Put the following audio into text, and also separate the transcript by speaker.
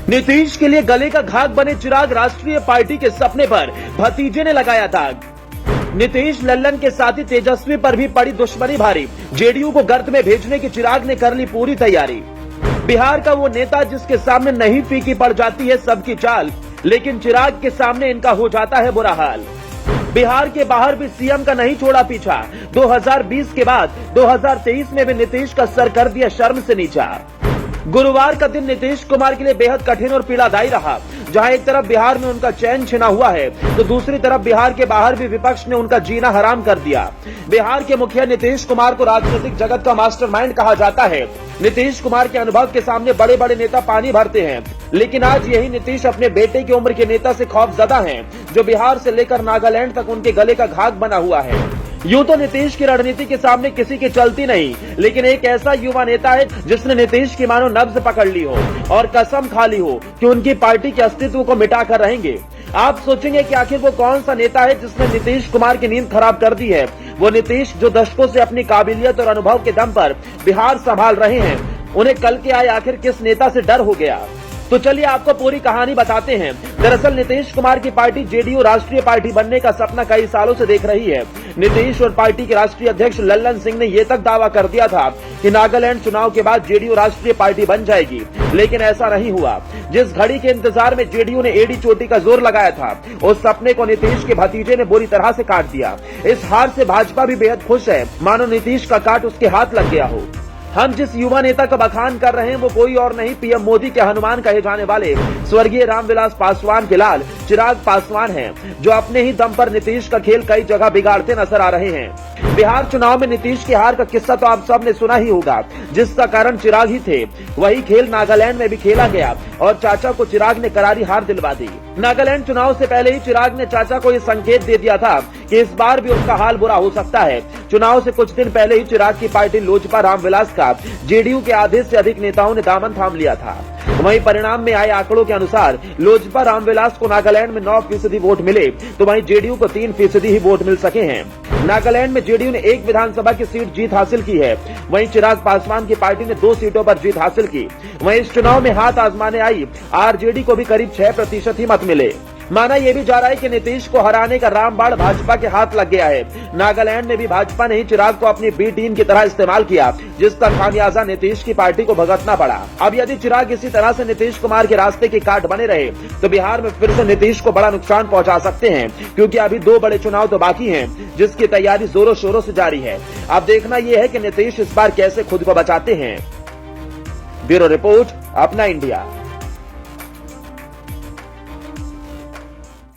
Speaker 1: नीतीश के लिए गले का घाव बने चिराग, राष्ट्रीय पार्टी के सपने पर भतीजे ने लगाया दाग। नीतीश लल्लन के साथी तेजस्वी पर भी पड़ी दुश्मनी भारी, जेडीयू को गर्त में भेजने की चिराग ने कर ली पूरी तैयारी। बिहार का वो नेता जिसके सामने नहीं फीकी पड़ जाती है सबकी चाल, लेकिन चिराग के सामने इनका हो जाता है बुरा हाल। बिहार के बाहर भी सीएम का नहीं छोड़ा पीछा, 2020 के बाद 2023 में भी नीतीश का सर कर दिया शर्म से नीचा। गुरुवार का दिन नीतीश कुमार के लिए बेहद कठिन और पीड़ादायी रहा, जहां एक तरफ बिहार में उनका चैन छिना हुआ है तो दूसरी तरफ बिहार के बाहर भी विपक्ष ने उनका जीना हराम कर दिया। बिहार के मुखिया नीतीश कुमार को राजनीतिक जगत का मास्टरमाइंड कहा जाता है। नीतीश कुमार के अनुभव के सामने बड़े बड़े नेता पानी भरते हैं, लेकिन आज यही नीतीश अपने बेटे की उम्र के नेता से खौफजदा हैं, जो बिहार से लेकर नागालैंड तक उनके गले का घाव बना हुआ है। यूं तो नीतीश की रणनीति के सामने किसी की चलती नहीं, लेकिन एक ऐसा युवा नेता है जिसने नीतीश की मानो नब्ज पकड़ ली हो और कसम खा ली हो कि उनकी पार्टी के अस्तित्व को मिटा कर रहेंगे। आप सोचेंगे कि आखिर वो कौन सा नेता है जिसने नीतीश कुमार की नींद खराब कर दी है। वो नीतीश जो दशकों से अपनी काबिलियत और अनुभव के दम पर बिहार संभाल रहे हैं, उन्हें कल के आए आखिर किस नेता से डर हो गया। तो चलिए आपको पूरी कहानी बताते हैं। दरअसल नीतीश कुमार की पार्टी जेडीयू राष्ट्रीय पार्टी बनने का सपना कई सालों से देख रही है। नीतीश और पार्टी के राष्ट्रीय अध्यक्ष लल्लन सिंह ने ये तक दावा कर दिया था कि नागालैंड चुनाव के बाद जेडीयू राष्ट्रीय पार्टी बन जाएगी, लेकिन ऐसा नहीं हुआ। जिस घड़ी के इंतजार में जेडीयू ने एड़ी चोटी का जोर लगाया था, उस सपने को नीतीश के भतीजे ने बुरी तरह से काट दिया। इस हार से भाजपा भी बेहद खुश है, मानो नीतीश का काट उसके हाथ लग गया हो। हम जिस युवा नेता का बखान कर रहे हैं वो कोई और नहीं, पीएम मोदी के हनुमान कहे जाने वाले स्वर्गीय रामविलास पासवान के लाल चिराग पासवान हैं, जो अपने ही दम पर नीतीश का खेल कई जगह बिगाड़ते नजर आ रहे हैं। बिहार चुनाव में नीतीश की हार का किस्सा तो आप सबने सुना ही होगा, जिसका कारण चिराग ही थे। वही खेल नागालैंड में भी खेला गया और चाचा को चिराग ने करारी हार दिलवा दी। नागालैंड चुनाव से पहले ही चिराग ने चाचा को ये संकेत दे दिया था कि इस बार भी उनका हाल बुरा हो सकता है। चुनाव से कुछ दिन पहले ही चिराग की पार्टी लोजपा रामविलास का जेडीयू के आधे से अधिक नेताओं ने दामन थाम लिया था। वहीं परिणाम में आए आंकड़ों के अनुसार लोजपा रामविलास को नागालैंड में 9% वोट मिले, तो वहीं जेडीयू को 3% ही वोट मिल सके हैं। नागालैंड में जेडीयू ने 1 विधानसभा की सीट जीत हासिल की है, वहीं चिराग पासवान की पार्टी ने 2 सीटों पर जीत हासिल की। वहीं इस चुनाव में हाथ आजमाने आई आरजेडी को भी करीब 6% ही मत मिले। माना यह भी जा रहा है कि नीतीश को हराने का रामबाण भाजपा के हाथ लग गया है। नागालैंड में भी भाजपा ने ही चिराग को अपनी बी टीम की तरह इस्तेमाल किया, जिसका खामियाजा नीतीश की पार्टी को भुगतना पड़ा। अब यदि चिराग इसी तरह से नीतीश कुमार के रास्ते के काट बने रहे तो बिहार में फिर से नीतीश को बड़ा नुकसान पहुंचा सकते हैं, क्योंकि अभी 2 बड़े चुनाव तो बाकी हैं, जिसकी तैयारी जोरों शोरों से जारी है। अब देखना यह है कि नीतीश इस बार कैसे खुद को बचाते हैं। ब्यूरो रिपोर्ट, अपना इंडिया।